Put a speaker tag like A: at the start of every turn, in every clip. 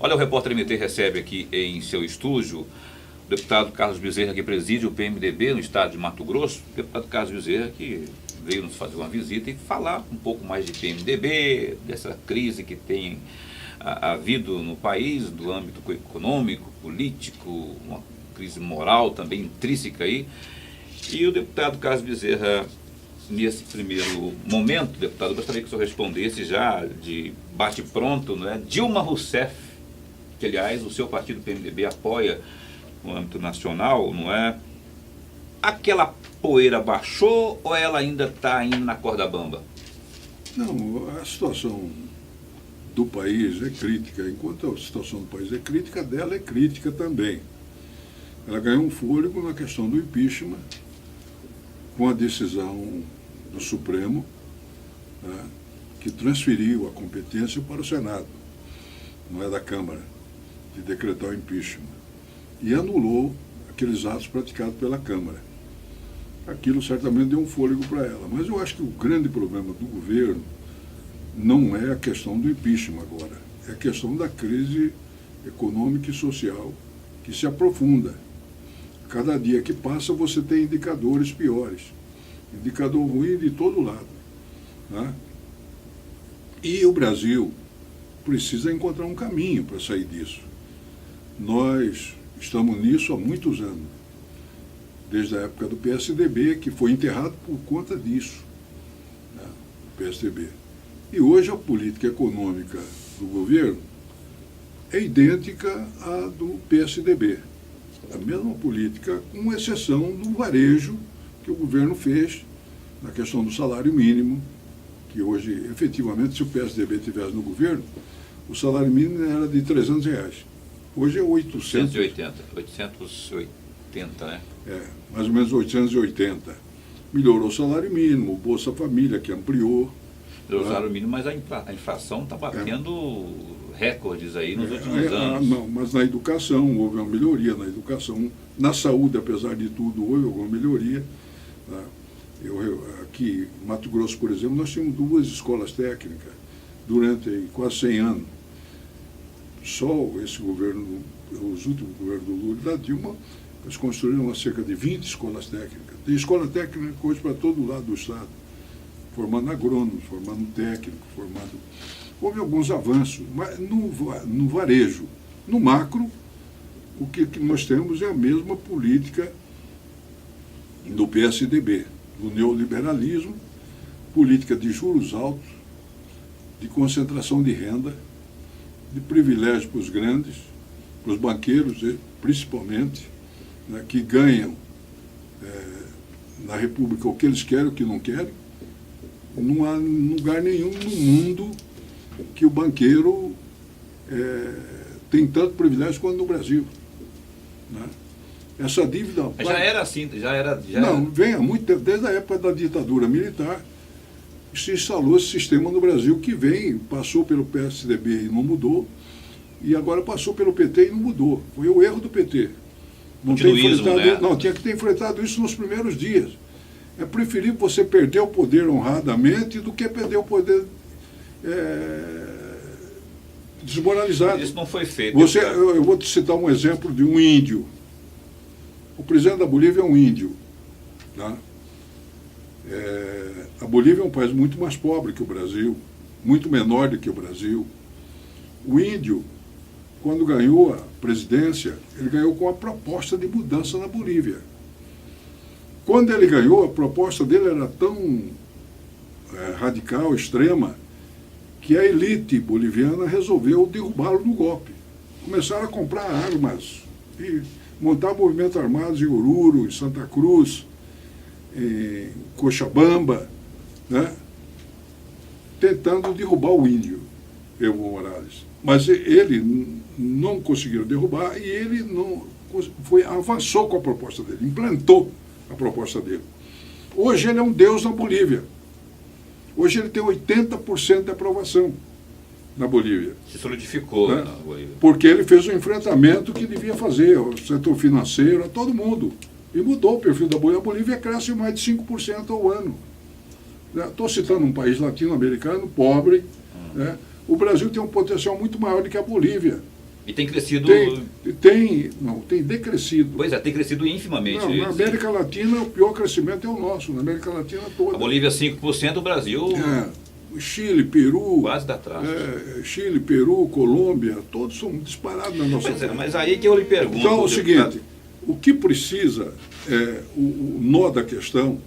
A: Olha, o Repórter MT recebe aqui em seu estúdio o deputado Carlos Bezerra, que preside o PMDB no estado de Mato Grosso. O deputado Carlos Bezerra, que veio nos fazer uma visita e falar um pouco mais de PMDB, dessa crise que tem havido no país, do âmbito econômico, político, uma crise moral também intrínseca aí. E o deputado Carlos Bezerra, nesse primeiro momento, deputado, eu gostaria que o senhor respondesse já de bate-pronto, não é? Dilma Rousseff, que aliás o seu partido PMDB apoia no âmbito nacional, não é? Aquela poeira baixou ou ela ainda está indo na corda bamba?
B: Não, a situação do país é crítica. Enquanto a situação do país é crítica, a dela é crítica também. Ela ganhou um fôlego na questão do impeachment, com a decisão do Supremo, né, que transferiu a competência para o Senado, não é da Câmara, de decretar o impeachment, e anulou aqueles atos praticados pela Câmara. Aquilo certamente deu um fôlego para ela. Mas eu acho que o grande problema do governo não é a questão do impeachment agora, é a questão da crise econômica e social que se aprofunda. Cada dia que passa você tem indicadores piores, indicador ruim de todo lado, né? E o Brasil precisa encontrar um caminho para sair disso. Nós estamos nisso há muitos anos, desde a época do PSDB, que foi enterrado por conta disso, né? O PSDB. E hoje a política econômica do governo é idêntica à do PSDB. A mesma política, com exceção do varejo que o governo fez na questão do salário mínimo, que hoje, efetivamente, se o PSDB estivesse no governo, o salário mínimo era de R$300. Hoje é 800.
A: 880, né?
B: É, mais ou menos 880. Melhorou o salário mínimo, o Bolsa Família, que ampliou.
A: Melhorou o salário mínimo, mas a inflação está batendo recordes aí nos últimos anos.
B: Não, mas na educação houve uma melhoria, na educação, na saúde, apesar de tudo, houve alguma melhoria. Tá? Aqui em Mato Grosso, por exemplo, nós tínhamos 2 escolas técnicas durante quase 100 anos. Só esse governo, os últimos governos do Lula e da Dilma, eles construíram cerca de 20 escolas técnicas. Tem escola técnica hoje para todo lado do estado, formando agrônomos, formando técnico, formando... Houve alguns avanços, mas no varejo, no macro, o que nós temos é a mesma política do PSDB, do neoliberalismo, política de juros altos, de concentração de renda, de privilégio para os grandes, para os banqueiros, principalmente, né, que ganham na República o que eles querem, o que não querem. Não há lugar nenhum no mundo que o banqueiro tem tanto privilégio quanto no Brasil, né? Essa dívida...
A: Já era assim,
B: Não, vem há muito tempo, desde a época da ditadura militar, se instalou esse sistema no Brasil que passou pelo PSDB e não mudou, e agora passou pelo PT e não mudou. Foi o erro do PT. Não tinha que ter enfrentado isso nos primeiros dias. É preferível você perder o poder honradamente do que perder o poder desmoralizado.
A: Isso não foi feito.
B: Eu vou te citar um exemplo de um índio. O presidente da Bolívia é um índio. Tá? A Bolívia é um país muito mais pobre que o Brasil, muito menor do que o Brasil. O índio, quando ganhou a presidência, ele ganhou com a proposta de mudança na Bolívia. Quando ele ganhou, a proposta dele era tão radical, extrema, que a elite boliviana resolveu derrubá-lo no golpe. Começaram a comprar armas e montar movimentos armados em Oruro, em Santa Cruz, em Cochabamba, né? Tentando derrubar o índio, Evo Morales. Mas ele não conseguiu derrubar e ele avançou com a proposta dele, implantou a proposta dele. Hoje ele é um deus na Bolívia. Hoje ele tem 80% de aprovação na Bolívia.
A: Se solidificou, né,
B: né?
A: Na Bolívia.
B: Porque ele fez o enfrentamento que devia fazer, o setor financeiro, a todo mundo. E mudou o perfil da Bolívia. A Bolívia cresce mais de 5% ao ano. Estou citando um país latino-americano, pobre. Né? O Brasil tem um potencial muito maior do que a Bolívia.
A: E tem crescido...
B: Tem decrescido.
A: Pois é, tem crescido infimamente.
B: Não, na América Latina, o pior crescimento é o nosso, na América Latina toda.
A: A Bolívia 5%, o Brasil...
B: Chile, Peru...
A: Quase dá traço.
B: Chile, Peru, Colômbia, todos são disparados na nossa...
A: Pois é, mas aí que eu lhe pergunto...
B: Então, é o seguinte, o que precisa, o nó da questão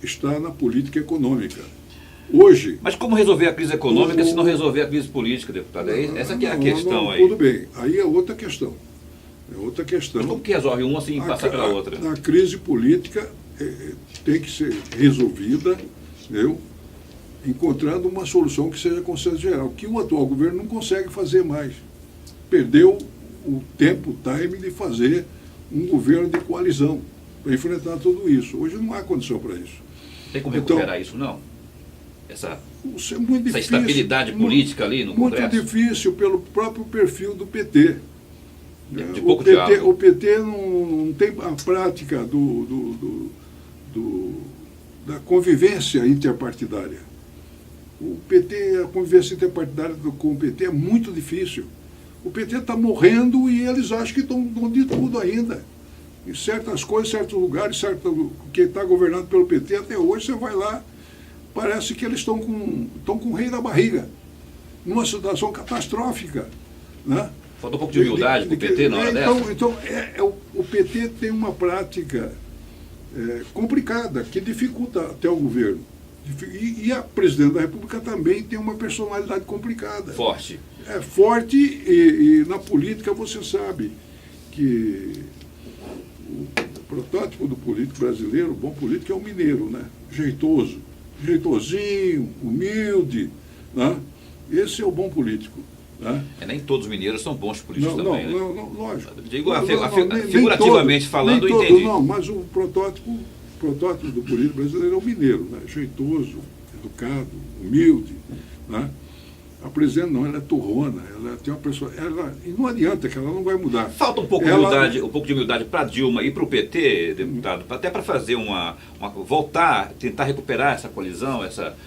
B: está na política econômica. Hoje...
A: Mas como resolver a crise econômica se não resolver a crise política, deputado? Essa que é a questão aí.
B: Tudo bem, aí é outra questão. É outra questão.
A: Mas como que resolve uma sem passar pela outra?
B: A crise política tem que ser resolvida, entendeu? Encontrando uma solução que seja consenso geral, que o atual governo não consegue fazer mais. Perdeu o tempo, o time de fazer um governo de coalizão para enfrentar tudo isso. Hoje não há condição para isso.
A: Tem como recuperar isso, não? Essa estabilidade política ali no Congresso?
B: Muito difícil pelo próprio perfil do PT.
A: De pouco diálogo.
B: O PT não tem a prática da convivência interpartidária. A convivência interpartidária com o PT é muito difícil. O PT está morrendo e eles acham que estão de tudo ainda. Em certas coisas, certos lugares, quem está governando pelo PT até hoje, você vai lá, parece que eles estão com o rei na barriga, numa situação catastrófica. Né?
A: Falta um pouco de humildade para o PT na hora dessa?
B: Então o PT tem uma prática complicada, que dificulta até o governo. E a presidente da República também tem uma personalidade complicada.
A: Forte.
B: Forte e na política você sabe que o protótipo do político brasileiro, o bom político é o mineiro, né? Jeitosinho, humilde, né? Esse é o bom político. Né?
A: Nem todos os mineiros são bons políticos também.
B: Não, lógico.
A: Digo, figurativamente falando, eu entendi.
B: Não, mas o protótipo do político brasileiro é o mineiro, né? Jeitoso, educado, humilde. Né? A presidente não, ela é turrona, ela tem uma pessoa. E não adianta que ela não vai mudar.
A: Falta um pouco de humildade para Dilma e para o PT, deputado, até para fazer voltar, tentar recuperar essa coalizão, essa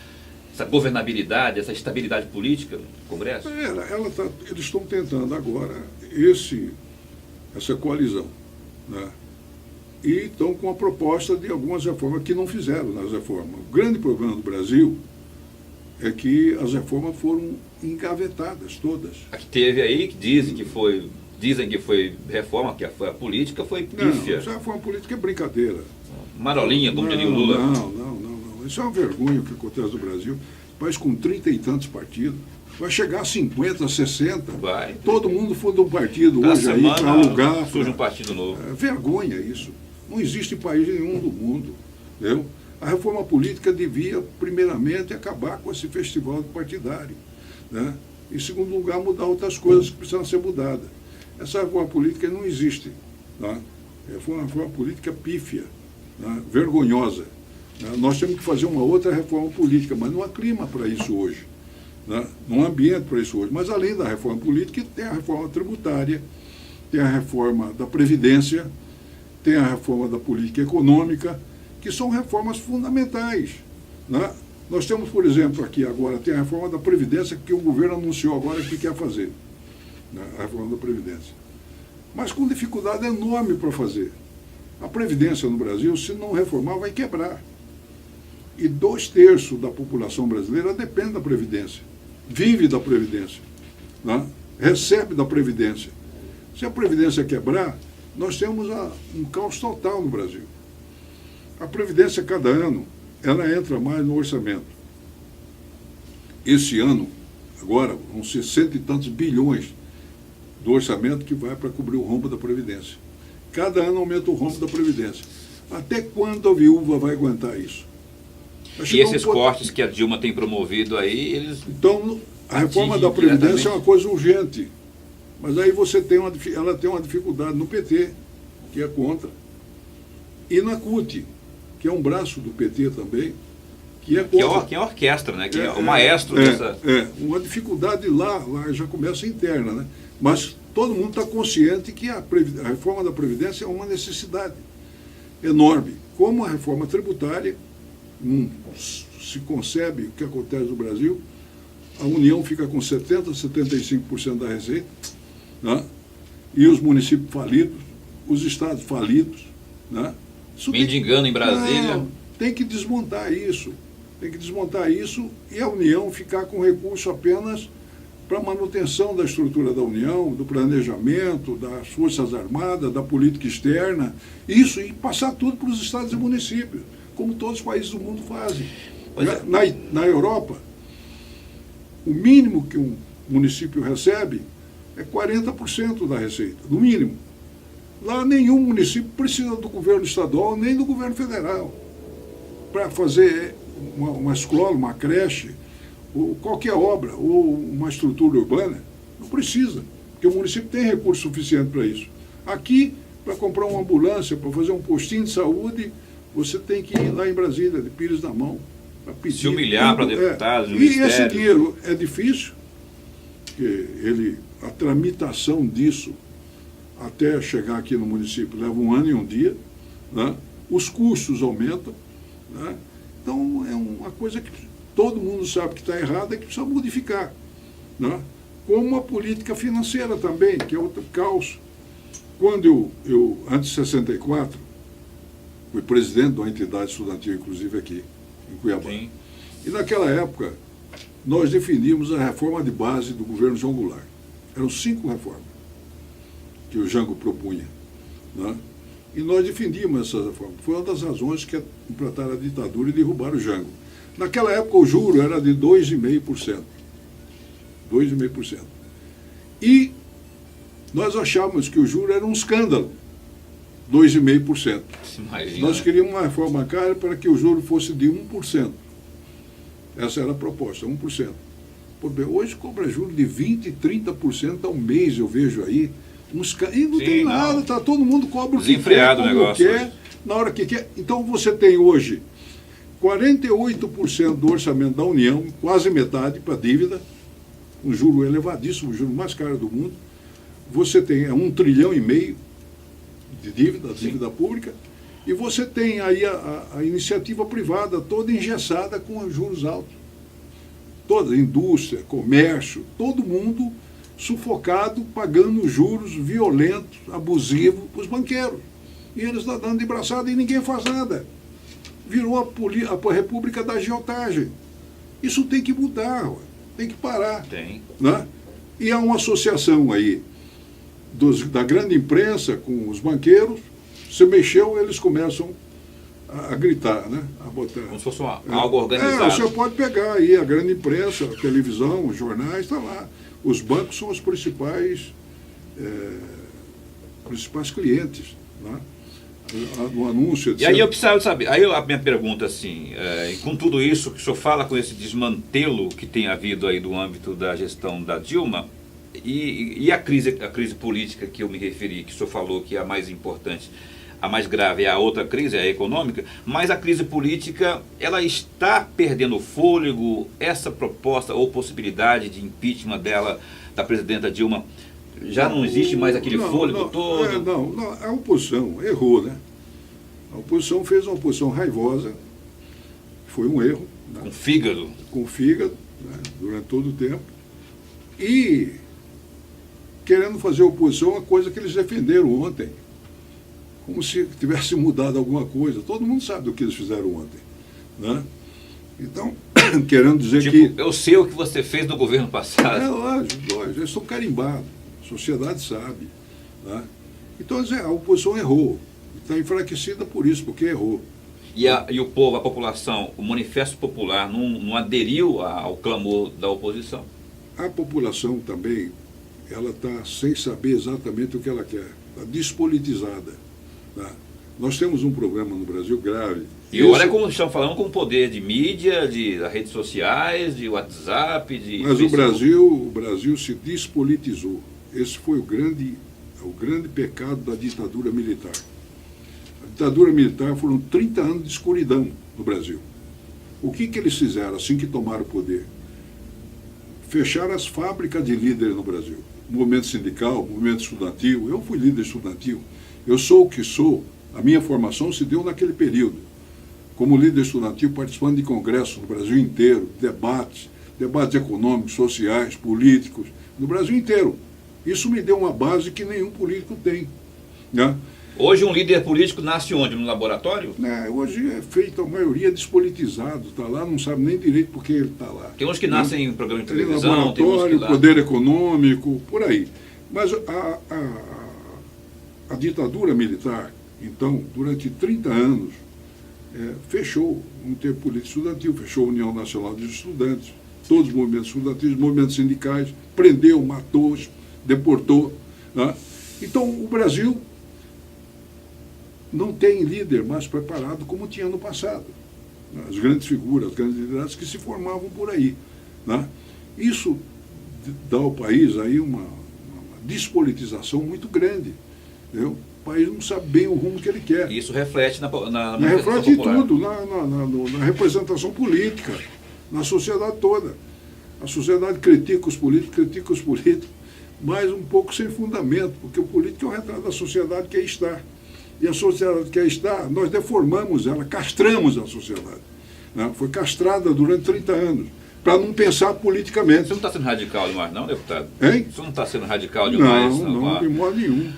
A: governabilidade, essa estabilidade política no Congresso?
B: Eles estão tentando agora essa coalizão. Né? E estão com a proposta de algumas reformas que não fizeram nas reformas. O grande problema do Brasil é que as reformas foram engavetadas todas.
A: A que teve aí, que dizem que foi reforma, que foi a política, foi pífia.
B: Não, a reforma política é brincadeira.
A: Marolinha, como diria o Lula.
B: Não. Isso é uma vergonha o que acontece no Brasil. País com 30 e tantos partidos. Vai chegar a 50, 60.
A: Vai.
B: Todo mundo funda um partido hoje aí para alugar.
A: Surge um partido novo.
B: Vergonha isso. Não existe país nenhum do mundo. Entendeu? A reforma política devia, primeiramente, acabar com esse festival partidário. Né? Em segundo lugar, mudar outras coisas que precisam ser mudadas. Essa reforma política não existe. Né? Foi uma reforma política pífia, né? Vergonhosa. Né? Nós temos que fazer uma outra reforma política, mas não há clima para isso hoje. Né? Não há ambiente para isso hoje. Mas, além da reforma política, tem a reforma tributária, tem a reforma da Previdência, tem a reforma da política econômica, que são reformas fundamentais. Né? Nós temos, por exemplo, aqui agora, tem a reforma da Previdência, que o governo anunciou agora que quer fazer. Né? A reforma da Previdência. Mas com dificuldade enorme para fazer. A Previdência no Brasil, se não reformar, vai quebrar. E 2/3 da população brasileira depende da Previdência. Vive da Previdência. Né? Recebe da Previdência. Se a Previdência quebrar, nós temos um caos total no Brasil. A Previdência, cada ano, ela entra mais no orçamento. Esse ano, agora, vão ser 100 e tantos bilhões do orçamento que vai para cobrir o rombo da Previdência. Cada ano aumenta o rombo da Previdência. Até quando a viúva vai aguentar isso?
A: E esses cortes que a Dilma tem promovido aí, eles...
B: Então, a reforma da Previdência é uma coisa urgente. Mas aí ela tem uma dificuldade no PT, que é contra. E na CUT, que é um braço do PT também, que é contra.
A: Que é a orquestra, né? Que é o maestro dessa...
B: uma dificuldade lá já começa interna, né? Mas todo mundo está consciente que a reforma da Previdência é uma necessidade enorme. Como a reforma tributária, se concebe o que acontece no Brasil, a União fica com 70%, 75% da receita, né? E os municípios falidos, os estados falidos. Né?
A: Mendigando em Brasília.
B: Não, tem que desmontar isso. Tem que desmontar isso e a União ficar com recurso apenas para manutenção da estrutura da União, do planejamento, das Forças Armadas, da política externa, isso, e passar tudo para os estados e municípios, como todos os países do mundo fazem. Na Europa, o mínimo que um município recebe é 40% da receita, no mínimo. Lá nenhum município precisa do governo estadual nem do governo federal para fazer uma escola, uma creche, ou qualquer obra, ou uma estrutura urbana. Não precisa, porque o município tem recurso suficiente para isso. Aqui, para comprar uma ambulância, para fazer um postinho de saúde, você tem que ir lá em Brasília, de Pires na mão, para pedir.
A: Se humilhar para deputados,
B: E esse dinheiro é difícil, porque a tramitação disso até chegar aqui no município leva 1 ano e 1 dia, né? Os custos aumentam, né? Então é uma coisa que todo mundo sabe que está errada e que precisa modificar, né? Como a política financeira também, que é outro caos. Quando eu antes de 64, fui presidente de uma entidade estudantil, inclusive aqui, em Cuiabá. Sim. E naquela época, nós definimos a reforma de base do governo João Goulart. Eram 5 reformas que o Jango propunha, né? E nós defendíamos essas reformas. Foi uma das razões que implantaram a ditadura e derrubaram o Jango. Naquela época, o juro era de 2,5%. 2,5%. E nós achávamos que o juro era um escândalo. 2,5%. Nós queríamos uma reforma bancária para que o juro fosse de 1%. Essa era a proposta, 1%. Pô, bem, hoje cobra juros de 20%, 30% ao mês, eu vejo aí. E não tem nada, tá, todo mundo cobra o que quer, como quer, na hora que quer. Então você tem hoje 48% do orçamento da União, quase metade para dívida, um juro elevadíssimo, o juro mais caro do mundo. Você tem 1,5 trilhão de dívida pública, e você tem aí a iniciativa privada toda engessada com juros altos. Toda a indústria, comércio, todo mundo sufocado, pagando juros violentos, abusivos para os banqueiros. E eles estão dando de braçada e ninguém faz nada. Virou a república da agiotagem. Isso tem que mudar, tem que parar.
A: Tem.
B: Né? E há uma associação aí da grande imprensa com os banqueiros. Se mexeu, eles começam a gritar, né? A botar.
A: Como se fosse algo organizado.
B: Você pode pegar aí a grande imprensa, a televisão, os jornais, está lá. Os bancos são os principais clientes, né? No anúncio, etc.
A: E aí eu precisava saber, aí a minha pergunta assim, com tudo isso que o senhor fala, com esse desmantelo que tem havido aí do âmbito da gestão da Dilma, e a crise política que eu me referi, que o senhor falou que é a mais importante, a mais grave é a outra crise, é a econômica, mas a crise política, ela está perdendo fôlego. Essa proposta ou possibilidade de impeachment da presidenta Dilma, já não existe mais aquele fôlego todo?
B: Não, a oposição errou, né? A oposição fez uma oposição raivosa, foi um erro. Né? Com fígado, né? Durante todo o tempo. E querendo fazer oposição, uma coisa que eles defenderam ontem, como se tivesse mudado alguma coisa. Todo mundo sabe do que eles fizeram ontem, né? Então, querendo dizer que...
A: Eu sei o que você fez no governo passado.
B: Lógico, eles estão carimbados, a sociedade sabe, né? Então, a oposição errou, está enfraquecida por isso, porque errou.
A: E o povo, a população, o manifesto popular não aderiu ao clamor da oposição?
B: A população também, ela está sem saber exatamente o que ela quer, está despolitizada. Tá? Nós temos um problema no Brasil grave.
A: E olha como estão falando com o poder de mídia, de redes sociais, de WhatsApp, de...
B: Mas o Brasil se despolitizou. Esse foi o grande pecado da ditadura militar. A ditadura militar foram 30 anos de escuridão no Brasil. O que eles fizeram assim que tomaram o poder? Fecharam as fábricas de líderes no Brasil. Movimento sindical, movimento estudantil. Eu fui líder estudantil. Eu sou o que sou, a minha formação se deu naquele período. Como líder estudantil, participando de congressos no Brasil inteiro, debates econômicos, sociais, políticos, no Brasil inteiro. Isso me deu uma base que nenhum político tem. Né?
A: Hoje um líder político nasce onde? No laboratório?
B: Hoje é feito, a maioria despolitizado, está lá, não sabe nem direito por que ele está lá.
A: Tem uns que nascem em programa de
B: Tem
A: televisão, tem uns que
B: laboratório,
A: lá...
B: poder econômico, por aí. Mas a ditadura militar, então, durante 30 anos, fechou o Interpolítico Político Estudantil, fechou a União Nacional dos Estudantes, todos os movimentos estudantis, movimentos sindicais, prendeu, matou, deportou. Né? Então, o Brasil não tem líder mais preparado como tinha no passado. As grandes figuras, as grandes lideranças que se formavam por aí. Né? Isso dá ao país aí uma despolitização muito grande. Entendeu? O país não sabe bem o rumo que ele quer.
A: Isso reflete na
B: reflete em
A: popular.
B: tudo, na representação política, na sociedade toda. A sociedade critica os políticos, mas um pouco sem fundamento, porque o político é o retrato da sociedade que aí está. E a sociedade que aí está, nós deformamos ela, castramos a sociedade. Né? Foi castrada durante 30 anos, para não pensar politicamente.
A: Você não está sendo radical demais, não, deputado?
B: Hein?
A: Você não está sendo radical demais?
B: Não, de modo nenhum.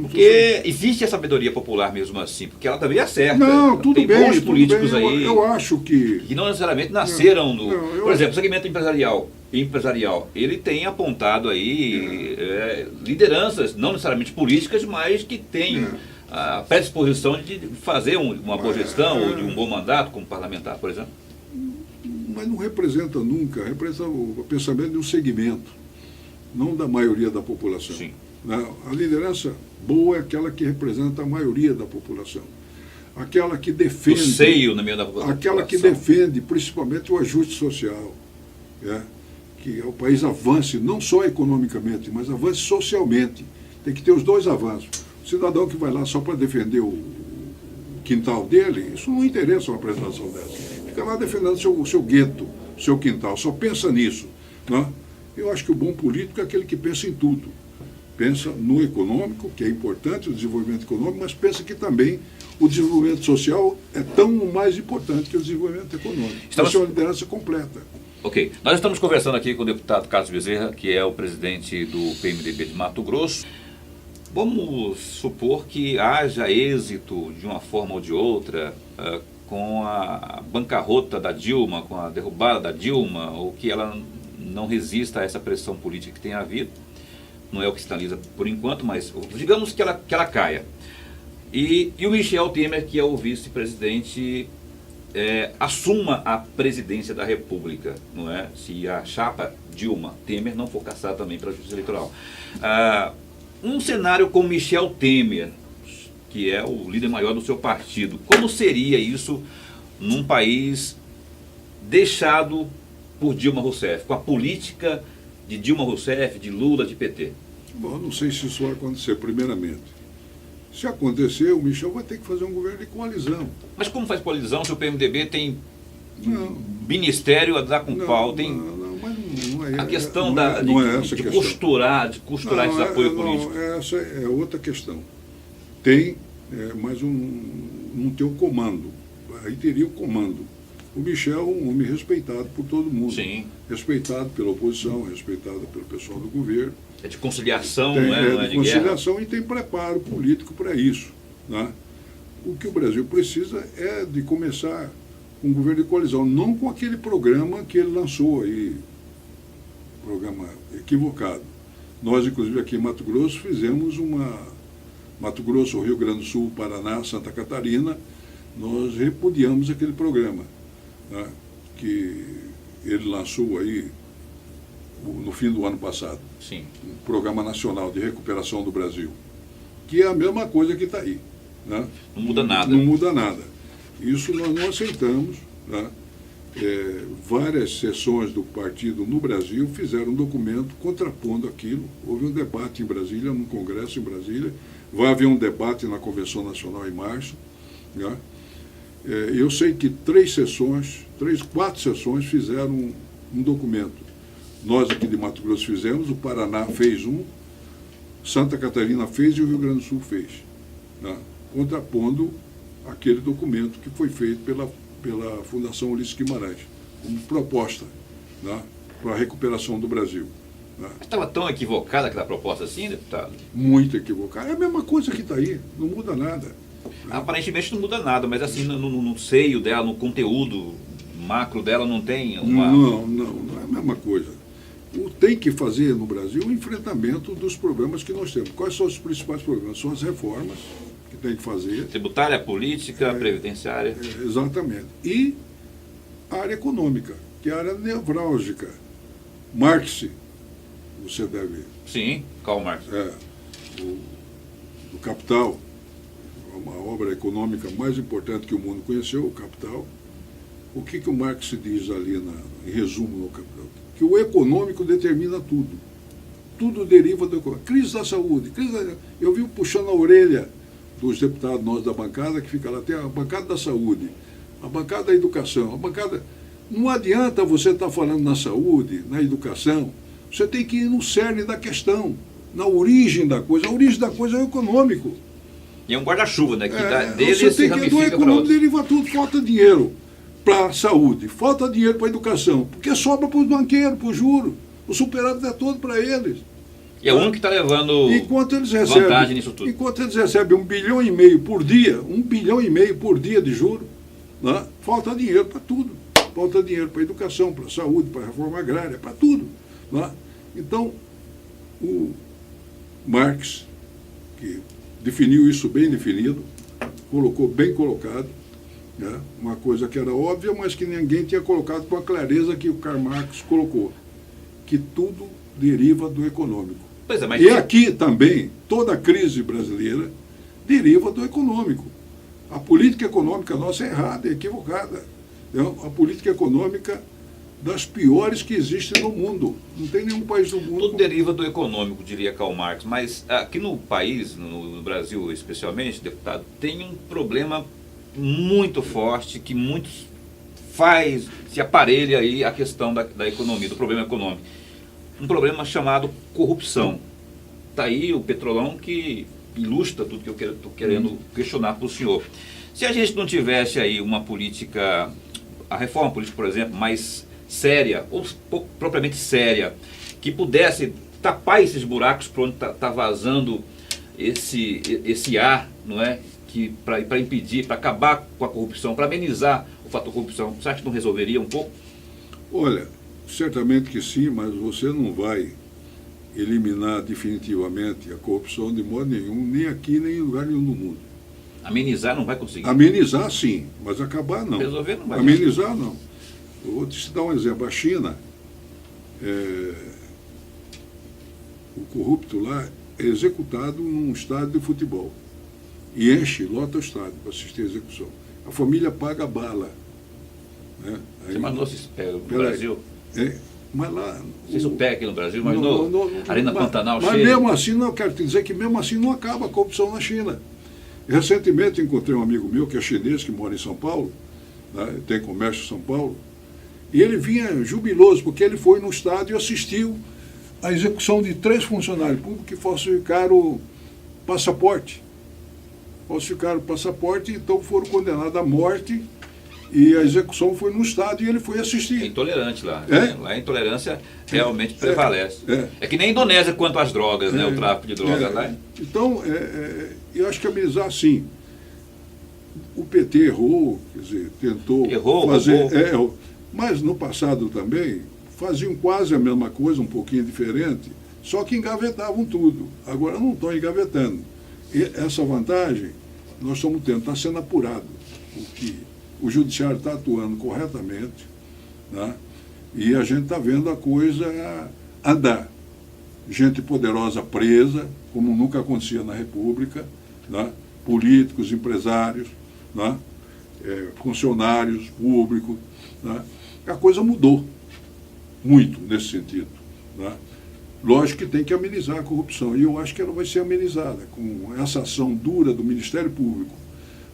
A: Porque existe a sabedoria popular mesmo assim, porque ela também acerta.
B: Não, tudo
A: Tem
B: bem.
A: bons políticos
B: bem.
A: aí
B: Eu acho que
A: não necessariamente nasceram do... Por exemplo, o
B: acho...
A: segmento empresarial, ele tem apontado aí lideranças, não necessariamente políticas, mas que têm a predisposição de fazer uma boa gestão ou de um bom mandato como parlamentar, por exemplo.
B: Mas não representa nunca, representa o pensamento de um segmento, não da maioria da população.
A: Sim.
B: A liderança boa é aquela que representa a maioria da população. Aquela que defende...
A: O seio na meio da população.
B: Aquela que defende principalmente o ajuste social. Que o país avance, não só economicamente, mas avance socialmente. Tem que ter os dois avanços. O cidadão que vai lá só para defender o quintal dele, isso não interessa uma apresentação dessa. Fica lá defendendo o seu gueto, o seu quintal, só pensa nisso. Né? Eu acho que o bom político é aquele que pensa em tudo. Pensa no econômico, que é importante, o desenvolvimento econômico, mas pensa que também o desenvolvimento social é tão mais importante que o desenvolvimento econômico. Isso é uma liderança completa.
A: Ok. Nós estamos conversando aqui com o deputado Carlos Bezerra, que é o presidente do PMDB de Mato Grosso. Vamos supor que haja êxito de uma forma ou de outra com a bancarrota da Dilma, com a derrubada da Dilma, ou que ela não resista a essa pressão política que tem havido. Não é o que sinaliza por enquanto, mas digamos que ela caia. E o Michel Temer, que é o vice-presidente, assuma a presidência da República, não é? Se a chapa Dilma Temer não for caçada também pela Justiça Eleitoral. Um cenário com Michel Temer, que é o líder maior do seu partido, como seria isso num país deixado por Dilma Rousseff, com a política de Dilma Rousseff, de Lula, de PT?
B: Bom, não sei se isso vai acontecer, primeiramente. Se acontecer, o Michel vai ter que fazer um governo de coalizão.
A: Mas como faz coalizão se o PMDB tem ministério a dar com pau? Tem
B: mas não é
A: a questão de costurar esse apoio político.
B: Essa é outra questão. Tem, mas não tem o comando. Aí teria o comando. O Michel é um homem respeitado por todo mundo.
A: Sim.
B: Respeitado pela oposição, respeitado pelo pessoal do governo.
A: É de conciliação,
B: não
A: é
B: de
A: de
B: conciliação
A: guerra.
B: E tem preparo político para isso. Né? O que o Brasil precisa é de começar um governo de coalizão, não com aquele programa que ele lançou aí, programa equivocado. Nós, inclusive, aqui em Mato Grosso, fizemos Mato Grosso, Rio Grande do Sul, Paraná, Santa Catarina, nós repudiamos aquele programa, né, que ele lançou aí no fim do ano passado.
A: Sim.
B: Um Programa Nacional de Recuperação do Brasil, que é a mesma coisa que está aí. Né?
A: Não muda nada.
B: Não muda nada. Isso nós não aceitamos. Né? Várias seções do partido no Brasil fizeram um documento contrapondo aquilo. Houve um debate em Brasília, num congresso em Brasília. Vai haver um debate na Convenção Nacional em março. Né? Eu sei que 4 sessões fizeram um documento. Nós aqui de Mato Grosso fizemos, o Paraná fez um, Santa Catarina fez e o Rio Grande do Sul fez. Né? Contrapondo aquele documento que foi feito pela Fundação Ulisses Guimarães, como proposta, né, para a recuperação do Brasil. Né?
A: Estava tão equivocada aquela proposta assim, deputado?
B: Muito equivocada. É a mesma coisa que está aí, não muda nada. Né?
A: Aparentemente não muda nada, mas assim, no seio dela, no conteúdo macro dela, não tem uma...
B: Não é a mesma coisa. Tem que fazer no Brasil o enfrentamento dos problemas que nós temos. Quais são os principais problemas? São as reformas que tem que fazer.
A: Tributária, política, previdenciária.
B: Exatamente. E a área econômica, que é a área nevrálgica. Marx, você deve...
A: Sim, Karl Marx.
B: O Capital, uma obra econômica mais importante que o mundo conheceu, o Capital. O que o Marx diz ali, em resumo, no Capital? Que o econômico determina tudo. Tudo deriva do econômico. Crise da saúde. Eu vi puxando a orelha dos deputados nós da bancada, que fica lá, tem a bancada da saúde, a bancada da educação, a bancada... Não adianta você estar falando na saúde, na educação, você tem que ir no cerne da questão, na origem da coisa. A origem da coisa é o econômico.
A: E é um guarda-chuva, né? Que dele
B: você
A: se
B: tem que, do
A: ramifica para
B: econômico
A: outro.
B: deriva tudo, falta dinheiro para a saúde, falta dinheiro para a educação, porque sobra para os banqueiros, para o juro, o superávit é todo para eles.
A: E é o único que está levando
B: enquanto eles
A: vantagem nisso tudo.
B: Enquanto eles recebem 1,5 bilhão por dia, 1,5 bilhão por dia de juro, né? Falta dinheiro para tudo. Falta dinheiro para a educação, para a saúde, para a reforma agrária, para tudo. Né? Então, o Marx, que definiu isso bem definido, colocou bem colocado, né? Uma coisa que era óbvia, mas que ninguém tinha colocado com a clareza que o Karl Marx colocou, que tudo deriva do econômico.
A: Pois é, mas
B: e aqui também, toda a crise brasileira deriva do econômico. A política econômica nossa é errada, é equivocada. É a política econômica das piores que existem no mundo. Não tem nenhum país do mundo...
A: Tudo deriva do econômico, diria Karl Marx. Mas aqui no país, no Brasil especialmente, deputado, tem um problema muito forte que muitos se aparelha aí a questão da economia, do problema econômico. Um problema chamado corrupção. Está aí o Petrolão que ilustra tudo que eu estou querendo questionar para o senhor. Se a gente não tivesse aí uma política, a reforma política, por exemplo, mais séria, ou propriamente séria, que pudesse tapar esses buracos por onde está vazando esse ar, não é? Para impedir, para acabar com a corrupção, para amenizar o fator corrupção, você acha que não resolveria um pouco?
B: Olha, certamente que sim, mas você não vai eliminar definitivamente a corrupção de modo nenhum, nem aqui, nem em lugar nenhum do mundo.
A: Amenizar não vai conseguir?
B: Amenizar sim, mas acabar não.
A: Resolver não vai.
B: Amenizar não. Eu vou te dar um exemplo. A China, o corrupto lá é executado num estádio de futebol. E enche, lota o estádio para assistir a execução. A família paga a bala. Né?
A: Você mandou se no Brasil?
B: Mas lá...
A: Você supera aqui no Brasil, mas no Arena Pantanal cheia.
B: Mas mesmo assim, não, eu quero te dizer que mesmo assim não acaba a corrupção na China. Recentemente encontrei um amigo meu que é chinês, que mora em São Paulo, né, tem comércio em São Paulo, e ele vinha jubiloso, porque ele foi no estádio e assistiu a execução de 3 funcionários públicos que falsificaram o passaporte. Falsificaram o passaporte, então foram condenados à morte, e a execução foi no estádio e ele foi assistir.
A: É intolerante lá. Lá a intolerância realmente prevalece. É que nem a Indonésia quanto às drogas, né? O tráfico de drogas lá.
B: Então, eu acho que amenizar sim. O PT errou, quer dizer, tentou fazer... mas no passado também faziam quase a mesma coisa, um pouquinho diferente, só que engavetavam tudo. Agora não estão engavetando. E essa vantagem nós estamos tendo, está sendo apurado. O judiciário está atuando corretamente, né? E a gente está vendo a coisa andar. Gente poderosa presa, como nunca acontecia na República, né? Políticos, empresários, né? Funcionários públicos. Né? A coisa mudou muito nesse sentido. Né? Lógico que tem que amenizar a corrupção, e eu acho que ela vai ser amenizada com essa ação dura do Ministério Público,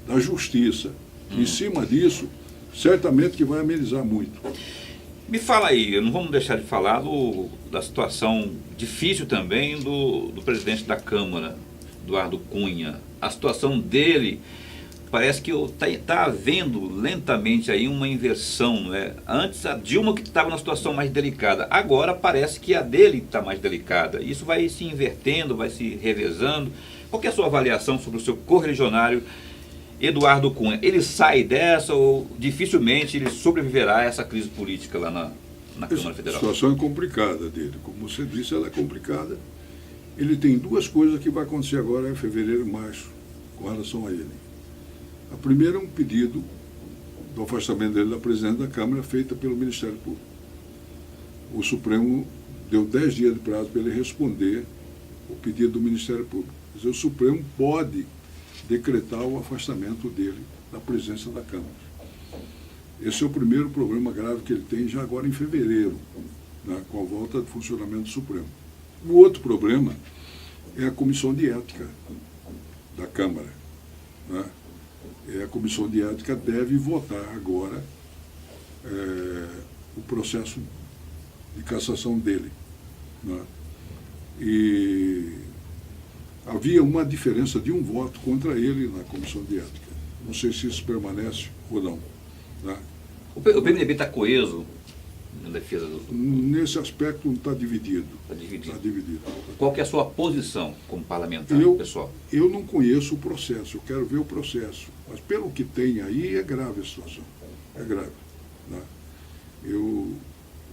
B: da Justiça. Em cima disso, certamente que vai amenizar muito.
A: Me fala aí, não vamos deixar de falar da situação difícil também do presidente da Câmara, Eduardo Cunha. A situação dele parece que está havendo lentamente aí uma inversão, não é? Antes a Dilma que estava numa situação mais delicada, agora parece que a dele está mais delicada. Isso vai se invertendo, vai se revezando. Qual que é a sua avaliação sobre o seu correligionário Eduardo Cunha? Ele sai dessa ou dificilmente ele sobreviverá a essa crise política lá na Câmara Federal?
B: A situação é complicada dele. Como você disse, ela é complicada. Ele tem duas coisas que vai acontecer agora em fevereiro e março com relação a ele. A primeira é um pedido do afastamento dele da presidente da Câmara feita pelo Ministério Público. O Supremo deu 10 dias de prazo para ele responder o pedido do Ministério Público. Quer dizer, o Supremo pode decretar o afastamento dele da presidência da Câmara. Esse é o primeiro problema grave que ele tem já agora em fevereiro, né, com a volta do funcionamento do Supremo. O outro problema é a Comissão de Ética da Câmara. Né? A Comissão de Ética deve votar agora o processo de cassação dele. Né? E havia uma diferença de um voto contra ele na Comissão de Ética. Não sei se isso permanece ou não. Né?
A: O PMDB está coeso na defesa do...
B: Nesse aspecto está dividido.
A: Está dividido.
B: Tá dividido.
A: Qual que é a sua posição como parlamentar, pessoal?
B: Eu não conheço o processo, eu quero ver o processo. Mas pelo que tem aí, é grave a situação. É grave. Né?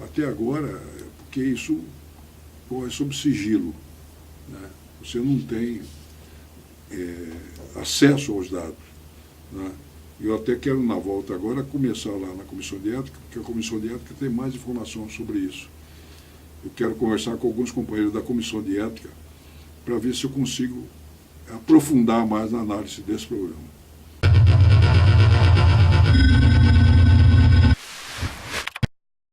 B: Até agora, porque isso é sob sigilo. Né? Você não tem acesso aos dados. Né? Eu até quero, na volta agora, começar lá na Comissão de Ética, porque a Comissão de Ética tem mais informação sobre isso. Eu quero conversar com alguns companheiros da Comissão de Ética para ver se eu consigo aprofundar mais na análise desse programa.